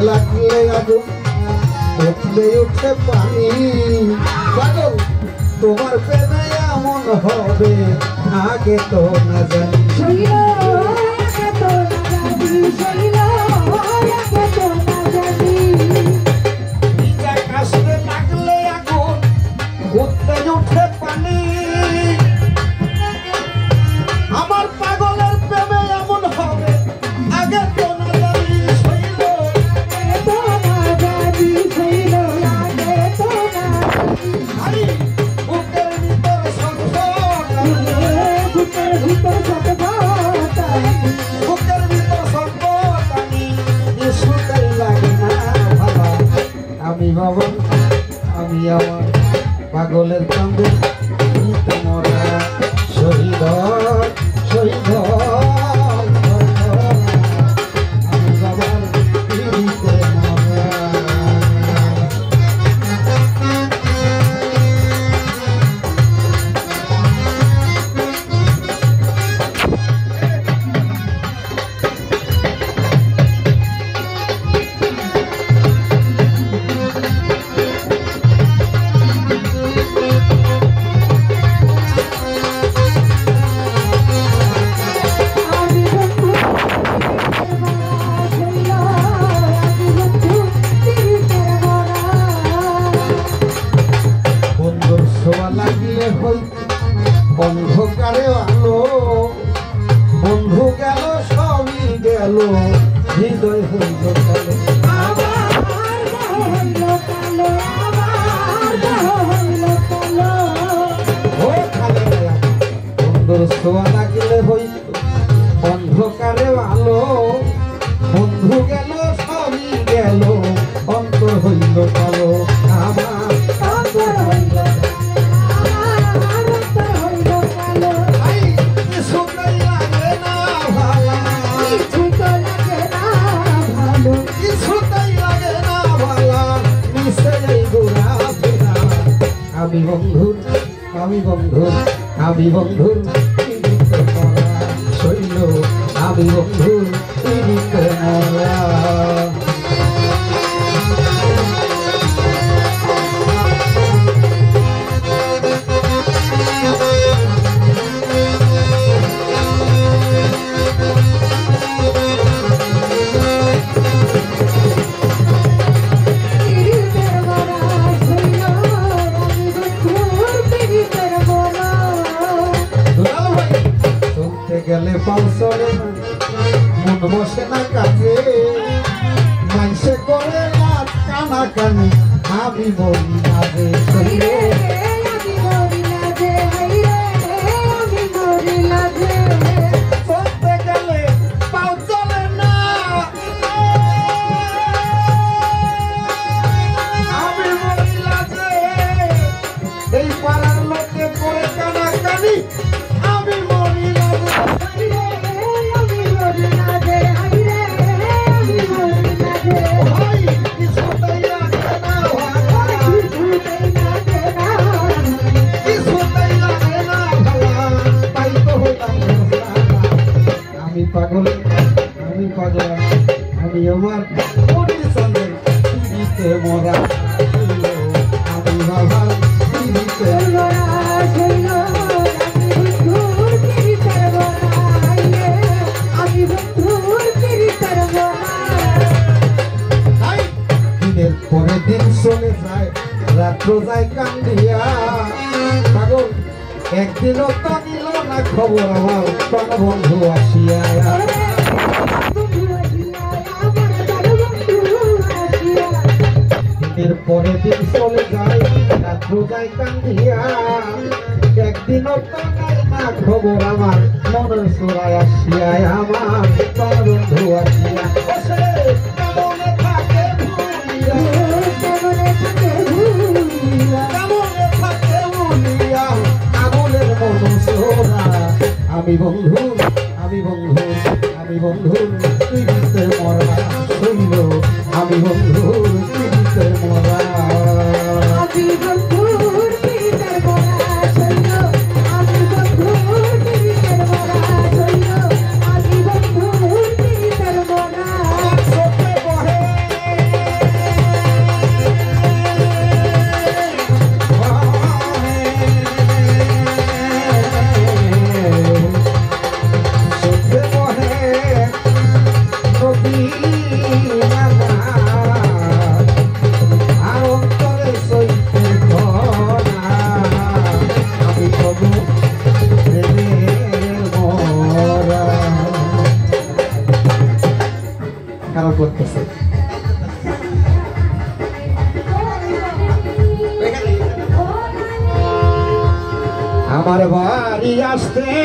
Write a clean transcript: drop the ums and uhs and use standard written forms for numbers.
লাগলে আগুন উঠলে উঠে পানি পাগল তোমার প্রেমে এমন হবে আগে তো না জানি আকাশে লাগলে আগুন উঠলে উঠে পানি আমার পাগলের প্রেমে এমন হবে আগে তো না জানি আমি বাবা আমি আমার পাগলের কান্দে তোমরা শহীদ শহীদ আমি বাবার পিড়িতে মরা লাগলে হইতে অন্ধকারে আলো বন্ধু গেল সবই গেল হৃদয় হইল বন্ধুর ছোঁয়া লাগলে হইত অন্ধকারে আলো বন্ধু গেল সবই গেল অন্তর হইল কালো আমার অন্তর হইল আমি বন্ধুর আমি বন্ধুর আমি বন্ধুর শৈল আমি বন্ধুর মরা গেলে পালসরে মন বসে না কাজে মাইসে করে রাত কানা কানি আমি মরি মাঝে চলতে গেলে পাও চলে না আমি মরি লাজে এই পাড়ার লোকে করে কানা কানি আমি মরি আমি পাগল আমি পাগল আমি আমার পরিচন্দ্রের পিড়িতে মরা আমি বাবার পিড়িতে দিনের পরে দিন চলে যায় রাত্র যায় কান্দিয়া পাগল একদিনও তো নিল না খবর আমার কোন বন্ধু আসিয়া দিনের পরে দিন চলে যায় রাত্র যায় কান্দিয়া একদিনও তো নাই না খবর আমার মনের চোরায় আসিয়া আমার কোন বন্ধু আসিয়া আমি বন্ধু আমি বন্ধু আমি বন্ধুর পিড়িতে মরা শৈল আমি বন্ধুর পিড়িতে মরা আমি বন্ধুর পিড়িতে মরা শৈল আমি বন্ধুর পিড়িতে মরা শৈল আমি বন্ধুর পিড়িতে মরা সতে বহে খারাপ লাগতেছে। আমার বাড়ি আসতে